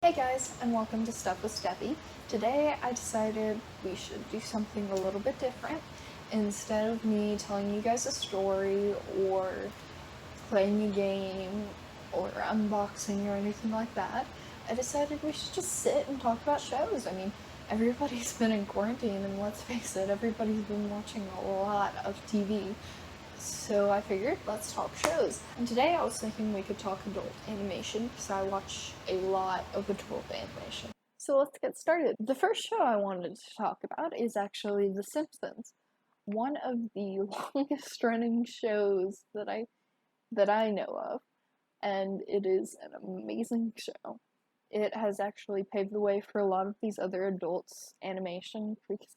Hey guys, and welcome to Stuff with Steffi. Today I decided we should do something a little bit different. Instead of me telling you guys a story or playing a game or unboxing or anything like that, I decided we should just sit and talk about shows. I mean, everybody's been in quarantine, and let's face it, everybody's been watching a lot of TV. So I figured, let's talk shows. And today I was thinking we could talk adult animation, because I watch a lot of adult animation. So let's get started. The first show I wanted to talk about is actually The Simpsons. One of the longest running shows that I know of, and it is an amazing show. It has actually paved the way for a lot of these other adults animation because,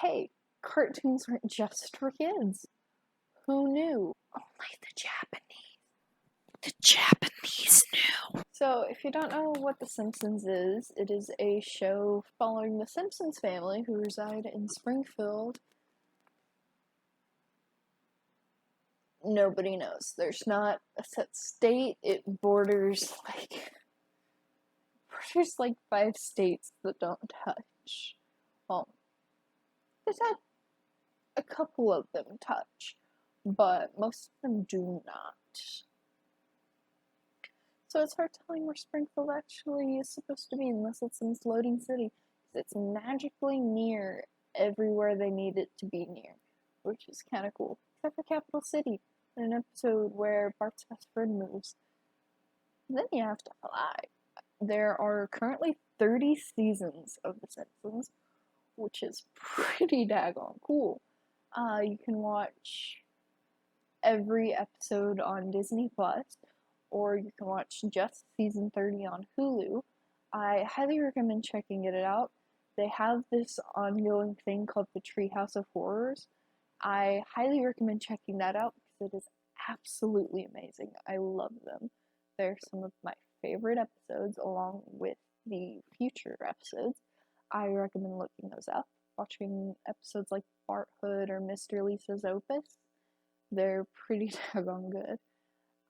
hey, cartoons aren't just for kids. Who knew? Only the Japanese knew. So, if you don't know what The Simpsons is, it is a show following the Simpsons family who reside in Springfield. Nobody knows. There's not a set state. It borders like 5 states that don't touch. There's a couple of them touch, but most of them do not. So it's hard telling where Springfield actually is supposed to be unless it's in this loading city. It's magically near everywhere they need it to be near, which is kind of cool. Except for Capital City, in an episode where Bart's best friend moves. And then you have to fly. There are currently 30 seasons of The Simpsons, which is pretty daggone cool. You can watch every episode on Disney Plus, or you can watch just season 30 on Hulu. I highly recommend checking it out. They have this ongoing thing called the Treehouse of Horrors. I highly recommend checking that out because it is absolutely amazing. I love them. They're some of my favorite episodes, along with the future episodes. I recommend looking those up. Watching episodes like Bart Hood or Mr. Lisa's Opus. They're pretty daggone good.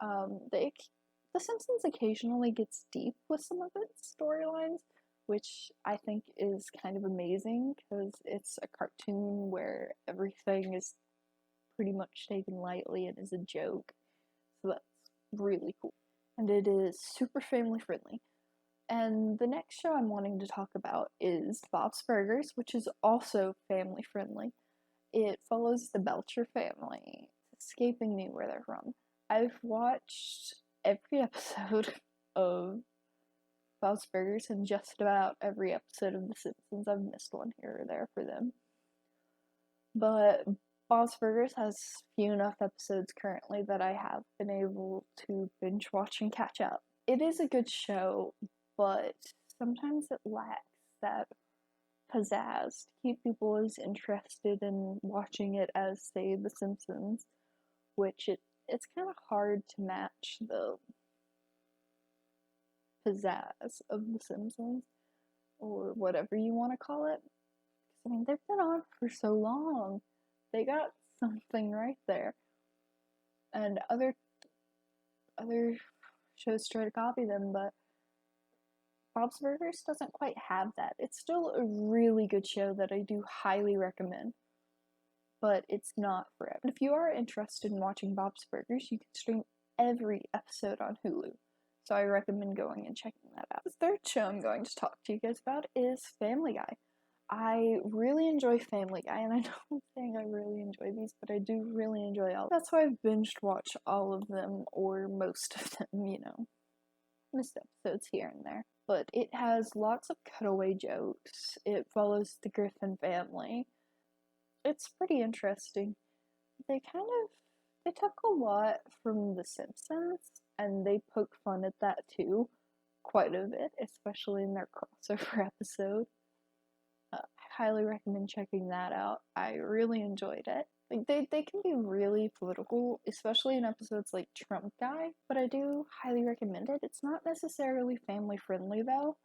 The Simpsons occasionally gets deep with some of its storylines, which I think is kind of amazing because it's a cartoon where everything is pretty much taken lightly and is a joke. So that's really cool. And it is super family friendly. And the next show I'm wanting to talk about is Bob's Burgers, which is also family friendly. It follows the Belcher family. It's escaping me where they're from. I've watched every episode of Bob's Burgers and just about every episode of The Simpsons. I've missed one here or there for them. But Bob's Burgers has few enough episodes currently that I have been able to binge watch and catch up. It is a good show, but sometimes it lacks that pizzazz to keep people as interested in watching it as, say, The Simpsons, which it's kind of hard to match the pizzazz of The Simpsons, or whatever you want to call it. I mean, they've been on for so long. They got something right there. And other shows try to copy them, but Bob's Burgers doesn't quite have that. It's still a really good show that I do highly recommend, but it's not for everyone. If you are interested in watching Bob's Burgers, you can stream every episode on Hulu, so I recommend going and checking that out. The third show I'm going to talk to you guys about is Family Guy. I really enjoy Family Guy, and I know I'm saying I really enjoy these, but I do really enjoy all. That's why I've binged watched all of them, or most of them, missed episodes here and there. But it has lots of cutaway jokes. It follows the Griffin family. It's pretty interesting. They took a lot from The Simpsons, and they poke fun at that too, quite a bit, especially in their crossover episode. I highly recommend checking that out. I really enjoyed it. They can be really political, especially in episodes like Trump Guy, but I do highly recommend it. It's not necessarily family friendly though.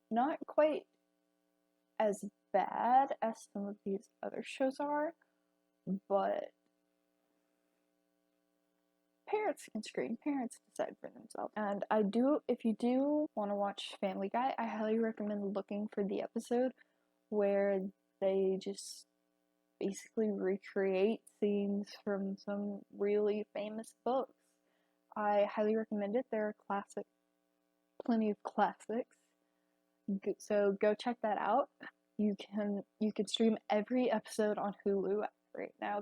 Not quite as bad as some of these other shows are, but parents can stream. Parents decide for themselves. And if you do want to watch Family Guy, I highly recommend looking for the episode where they just basically recreate scenes from some really famous books. I highly recommend it. There are plenty of classics. So go check that out. You can stream every episode on Hulu right now.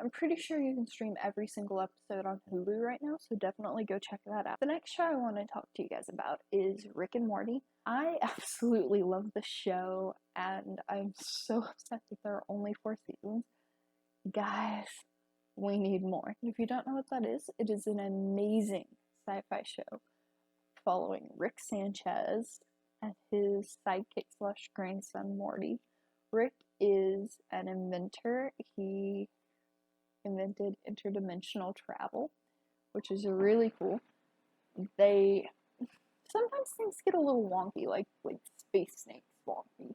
I'm pretty sure you can stream every single episode on Hulu right now, so definitely go check that out. The next show I want to talk to you guys about is Rick and Morty. I absolutely love the show, and I'm so upset that there are only 4 seasons. Guys, we need more. If you don't know what that is, it is an amazing sci-fi show following Rick Sanchez and his sidekick slash grandson Morty. Rick is an inventor. He invented interdimensional travel, which is really cool. Sometimes things get a little wonky, like Space Snake's wonky.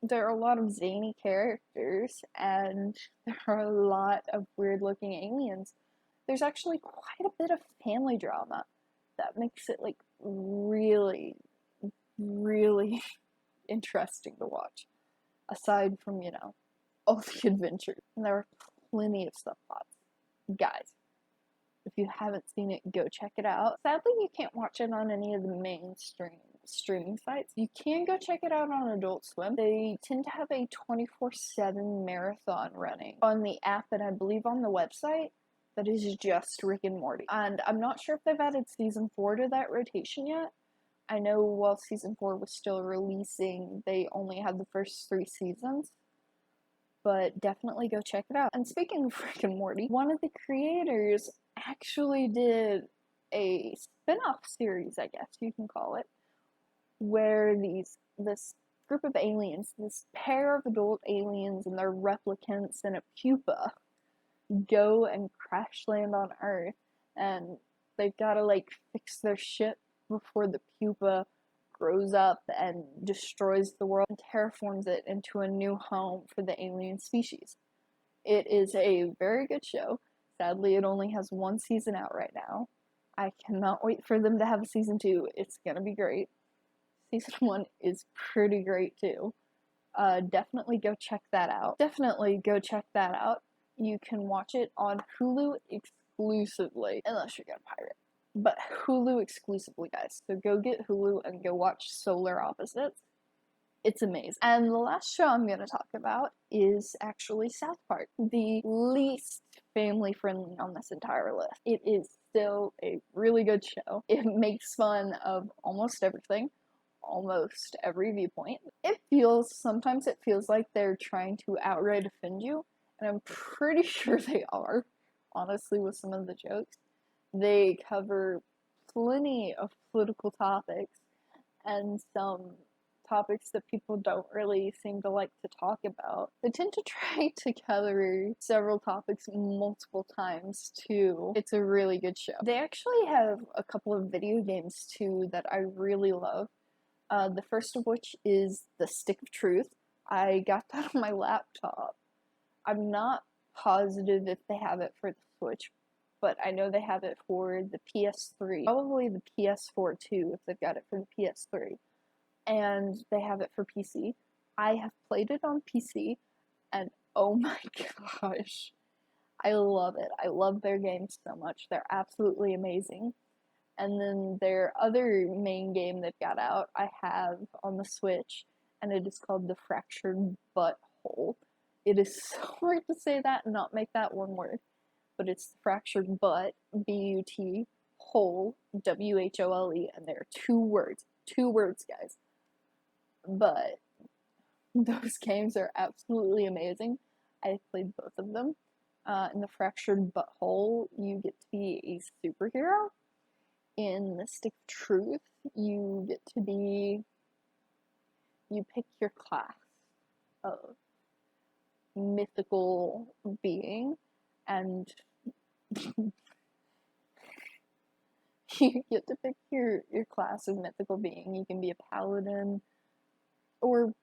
There are a lot of zany characters, and there are a lot of weird-looking aliens. There's actually quite a bit of family drama that makes it really, really interesting to watch. Aside from all the adventures, and there are plenty of subplots. Guys, if you haven't seen it, go check it out. Sadly, you can't watch it on any of the mainstream streaming sites. You can go check it out on Adult Swim. They tend to have a 24/7 marathon running on the app and I believe on the website that is just Rick and Morty. And I'm not sure if they've added season 4 to that rotation yet. I know while season 4 was still releasing, they only had the first 3 seasons. But definitely go check it out. And speaking of Rick and Morty, one of the creators actually did a spin-off series, I guess you can call it, where this group of aliens, this pair of adult aliens and their replicants and a pupa, go and crash land on Earth, and they've got to fix their ship before the pupa grows up and destroys the world and terraforms it into a new home for the alien species. It is a very good show. Sadly, it only has 1 season out right now. I cannot wait for them to have a season 2. It's gonna be great. Season 1 is pretty great too. Definitely go check that out. You can watch it on Hulu exclusively, unless you're gonna pirate. But Hulu exclusively, guys. So go get Hulu and go watch Solar Opposites. It's amazing. And the last show I'm going to talk about is actually South Park, the least family friendly on this entire list. It is still a really good show. It makes fun of almost everything, almost every viewpoint. Sometimes it feels like they're trying to outright offend you, and I'm pretty sure they are, honestly, with some of the jokes. They cover plenty of political topics and some topics that people don't really seem to like to talk about. They tend to try to cover several topics multiple times too. It's a really good show. They actually have a couple of video games too that I really love. The first of which is The Stick of Truth. I got that on my laptop. I'm not positive if they have it for the Switch, but I know they have it for the PS3. Probably the PS4 too, if they've got it for the PS3. And they have it for PC. I have played it on PC, and oh my gosh, I love it. I love their games so much. They're absolutely amazing. And then their other main game they've got out, I have on the Switch, and it is called The Fractured Butthole. It is so hard to say that and not make that one word. But it's Fractured Butt, B-U-T, Hole, W-H-O-L-E, and there are 2 words. 2 words, guys. But those games are absolutely amazing. I played both of them. In the Fractured Butthole, you get to be a superhero. In the Stick of Truth, you pick your class of mythical being, and you get to pick your class of mythical being. You can be a paladin, or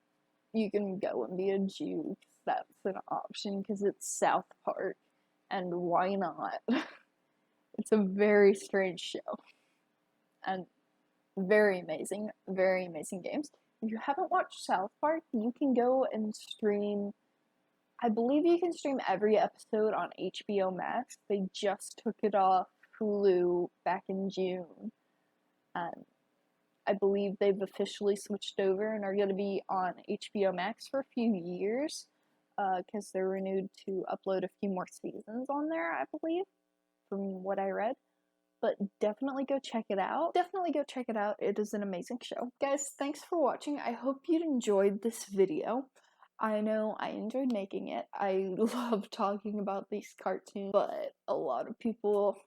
you can go and be a Jew, because that's an option, because it's South Park, and why not? It's a very strange show, and very amazing games. If you haven't watched South Park, you can go and stream. I believe you can stream every episode on HBO Max. They just took it off Hulu back in June, and I believe they've officially switched over and are going to be on HBO Max for a few years, because they're renewed to upload a few more seasons on there, I believe, from what I read. But definitely go check it out. Definitely go check it out. It is an amazing show. Guys, thanks for watching. I hope you enjoyed this video. I know I enjoyed making it. I love talking about these cartoons, but a lot of people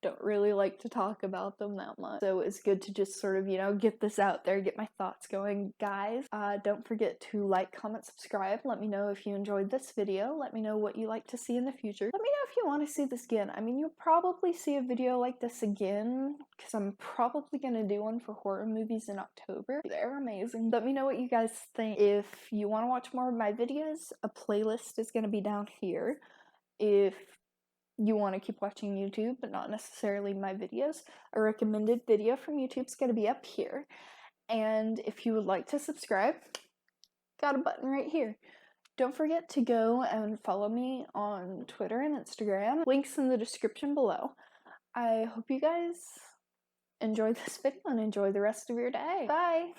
don't really like to talk about them that much. So it's good to just sort of, get this out there, get my thoughts going. Guys, don't forget to like, comment, subscribe. Let me know if you enjoyed this video. Let me know what you like to see in the future. Let me know if you want to see this again. I mean, you'll probably see a video like this again, because I'm probably going to do one for horror movies in October. They're amazing. Let me know what you guys think. If you want to watch more of my videos, a playlist is going to be down here. If you want to keep watching YouTube, but not necessarily my videos, a recommended video from YouTube is going to be up here. And if you would like to subscribe, got a button right here. Don't forget to go and follow me on Twitter and Instagram. Links in the description below. I hope you guys enjoy this video and enjoy the rest of your day. Bye!